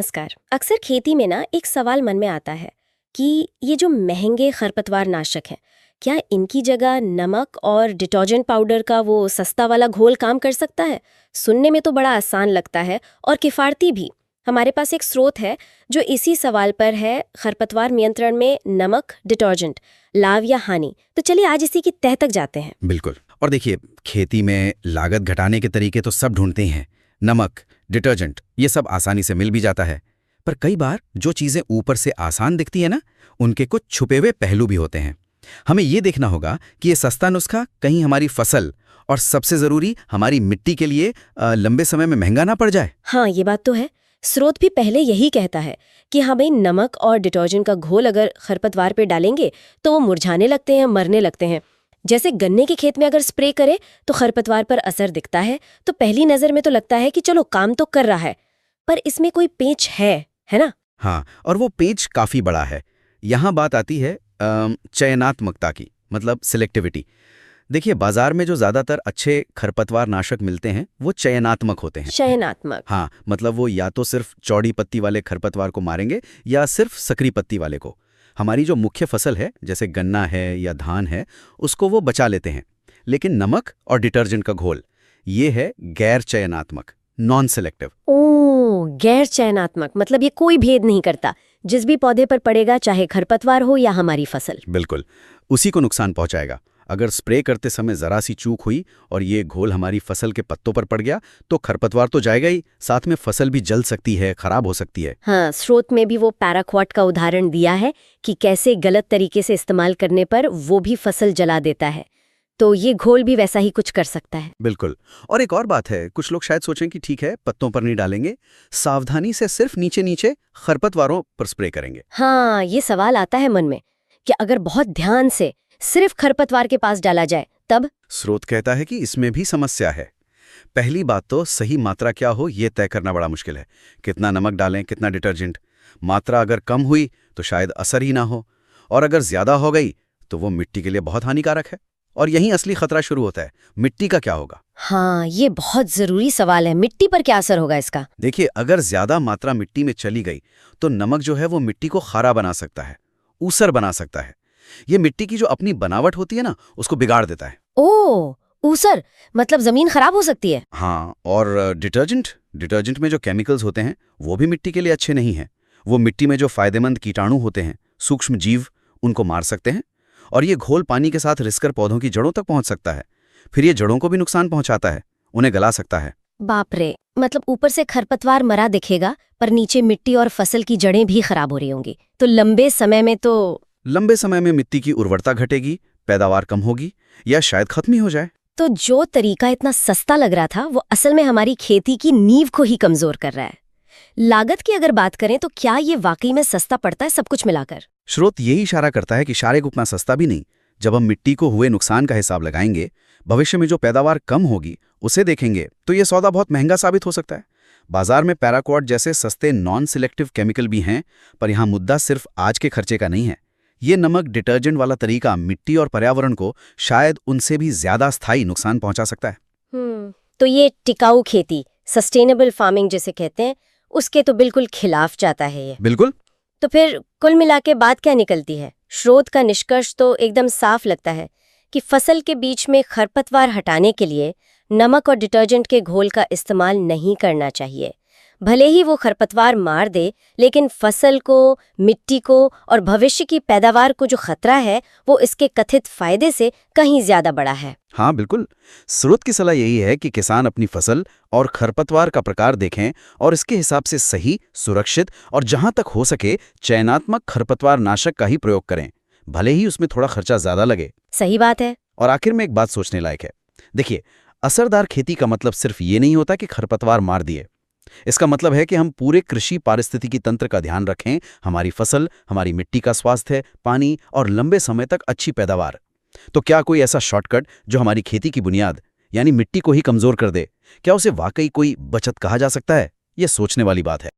नमस्कार। अक्सर खेती में ना एक सवाल मन में आता है कि ये जो महंगे खरपतवार नाशक हैं, क्या इनकी जगह नमक और डिटर्जेंट पाउडर का वो सस्ता वाला घोल काम कर सकता है? सुनने में तो बड़ा आसान लगता है और किफ़ायती भी। हमारे पास एक स्रोत है जो इसी सवाल पर है, खरपतवार नियंत्रण में नमक, डिटर्जेंट, लाभ या हानि। तो चलिए आज इसी की तह तक जाते हैं। बिल्कुल। और देखिए, खेती में लागत घटाने के तरीके तो सब ढूंढते हैं। नमक, डिटर्जेंट, ये सब आसानी से मिल भी जाता है। पर कई बार जो चीजें ऊपर से आसान दिखती है ना, उनके कुछ छुपे हुए पहलू भी होते हैं। हमें ये देखना होगा कि ये सस्ता नुस्खा कहीं हमारी फसल और सबसे जरूरी हमारी मिट्टी के लिए लंबे समय में महंगा ना पड़ जाए। हाँ, ये बात तो है। स्रोत भी पहले यही कहता है कि हाँ भाई, नमक और डिटर्जेंट का घोल अगर खरपतवार पे डालेंगे तो वो मुरझाने लगते हैं, मरने लगते हैं। जैसे गन्ने के खेत में अगर स्प्रे करे तो खरपतवार पर असर दिखता है, तो पहली नजर में तो लगता है कि चलो काम तो कर रहा है, पर इसमें कोई पेंच है ना? हाँ, और वो पेच काफी बड़ा है। यहाँ बात आती है चयनात्मकता की, मतलब सिलेक्टिविटी। देखिए, बाजार में जो ज्यादातर अच्छे खरपतवार नाशक मिलते हैं वो चयनात्मक होते हैं। चयनात्मक। हाँ, मतलब वो या तो सिर्फ चौड़ी पत्ती वाले खरपतवार को मारेंगे या सिर्फ सकरी पत्ती वाले को। हमारी जो मुख्य फसल है, जैसे गन्ना है या धान है, उसको वो बचा लेते हैं। लेकिन नमक और डिटर्जेंट का घोल, ये है गैर चयनात्मक, नॉन सिलेक्टिव। ओ, गैर चयनात्मक मतलब ये कोई भेद नहीं करता, जिस भी पौधे पर पड़ेगा, चाहे खरपतवार हो या हमारी फसल। बिल्कुल, उसी को नुकसान पहुंचाएगा। अगर स्प्रे करते समय जरा सी चूक हुई और ये घोल हमारी फसल के पत्तों पर पड़ गया तो खरपतवार तो जाएगा ही, साथ में फसल भी जल सकती है, खराब हो सकती है। हाँ, स्रोत में भी वो पैराक्वाट का उदाहरण दिया है कि कैसे गलत तरीके से इस्तेमाल करने पर वो भी फसल जला देता है। तो ये घोल भी वैसा ही कुछ कर सकता है। बिल्कुल। और एक और बात है, कुछ लोग शायद सोचें कि ठीक है, पत्तों पर नहीं डालेंगे, सावधानी से सिर्फ नीचे नीचे खरपतवारों पर स्प्रे करेंगे। हाँ, ये सवाल आता है मन में कि अगर बहुत ध्यान से सिर्फ खरपतवार के पास डाला जाए तब? स्रोत कहता है कि इसमें भी समस्या है। पहली बात तो सही मात्रा क्या हो ये तय करना बड़ा मुश्किल है। कितना नमक डालें, कितना डिटर्जेंट। मात्रा अगर कम हुई तो शायद असर ही ना हो, और अगर ज्यादा हो गई तो वो मिट्टी के लिए बहुत हानिकारक है। और यहीं असली खतरा शुरू होता है। मिट्टी का क्या होगा? हाँ, ये बहुत जरूरी सवाल है। मिट्टी पर क्या असर होगा इसका? देखिए, अगर ज्यादा मात्रा मिट्टी में चली गई तो नमक जो है वो मिट्टी को खारा बना सकता है, ऊसर बना सकता है। ये मिट्टी की जो अपनी बनावट होती है ना, उसको बिगाड़ देता है। ओ, ऊसर मतलब जमीन खराब हो सकती है। हाँ, और डिटर्जेंट में जो केमिकल्स होते हैं वो भी मिट्टी के लिए अच्छे नहीं हैं। वो मिट्टी में जो फायदेमंद कीटाणु होते हैं, सूक्ष्म जीव, उनको मार सकते हैं। और ये घोल पानी के साथ रिसकर पौधों की जड़ों तक पहुंच सकता है। फिर ये जड़ों को भी नुकसान पहुंचाता है, उन्हें गला सकता है। बाप रे, मतलब ऊपर से खरपतवार मरा दिखेगा पर नीचे मिट्टी और फसल की जड़ें भी खराब हो रही होंगी। तो लंबे समय में मिट्टी की उर्वरता घटेगी, पैदावार कम होगी या शायद खत्म ही हो जाए। तो जो तरीका इतना सस्ता लग रहा था वो असल में हमारी खेती की नींव को ही कमजोर कर रहा है। लागत की अगर बात करें तो क्या ये वाकई में सस्ता पड़ता है सब कुछ मिलाकर? स्रोत यही इशारा करता है कि शायद उतना सस्ता भी नहीं। जब हम मिट्टी को हुए नुकसान का हिसाब लगाएंगे, भविष्य में जो पैदावार कम होगी उसे देखेंगे, तो ये सौदा बहुत महंगा साबित हो सकता है। बाजार में पैराक्वाट जैसे सस्ते नॉन सिलेक्टिव केमिकल भी हैं, पर यहाँ मुद्दा सिर्फ आज के खर्चे का नहीं है। ये नमक डिटर्जेंट वाला तरीका मिट्टी और पर्यावरण को शायद उनसे भी ज्यादा स्थायी नुकसान पहुंचा सकता है। तो ये टिकाऊ खेती, सस्टेनेबल फार्मिंग जिसे कहते हैं, उसके तो बिल्कुल खिलाफ जाता है ये। बिल्कुल। तो फिर कुल मिला के बात क्या निकलती है? स्रोत का निष्कर्ष तो एकदम साफ लगता है कि फसल के बीच में खरपतवार हटाने के लिए नमक और डिटर्जेंट के घोल का इस्तेमाल नहीं करना चाहिए। भले ही वो खरपतवार मार दे, लेकिन फसल को, मिट्टी को और भविष्य की पैदावार को जो खतरा है वो इसके कथित फायदे से कहीं ज्यादा बड़ा है। हाँ बिल्कुल। स्रोत की सलाह यही है कि किसान अपनी फसल और खरपतवार का प्रकार देखें और इसके हिसाब से सही, सुरक्षित और जहां तक हो सके चयनात्मक खरपतवार नाशक का ही प्रयोग करें, भले ही उसमें थोड़ा खर्चा ज्यादा लगे। सही बात है। और आखिर में एक बात सोचने लायक है। देखिए, असरदार खेती का मतलब सिर्फ ये नहीं होता कि खरपतवार मार दिए। इसका मतलब है कि हम पूरे कृषि पारिस्थितिकी तंत्र का ध्यान रखें, हमारी फसल, हमारी मिट्टी का स्वास्थ्य, पानी और लंबे समय तक अच्छी पैदावार। तो क्या कोई ऐसा शॉर्टकट जो हमारी खेती की बुनियाद यानी मिट्टी को ही कमजोर कर दे, क्या उसे वाकई कोई बचत कहा जा सकता है? यह सोचने वाली बात है।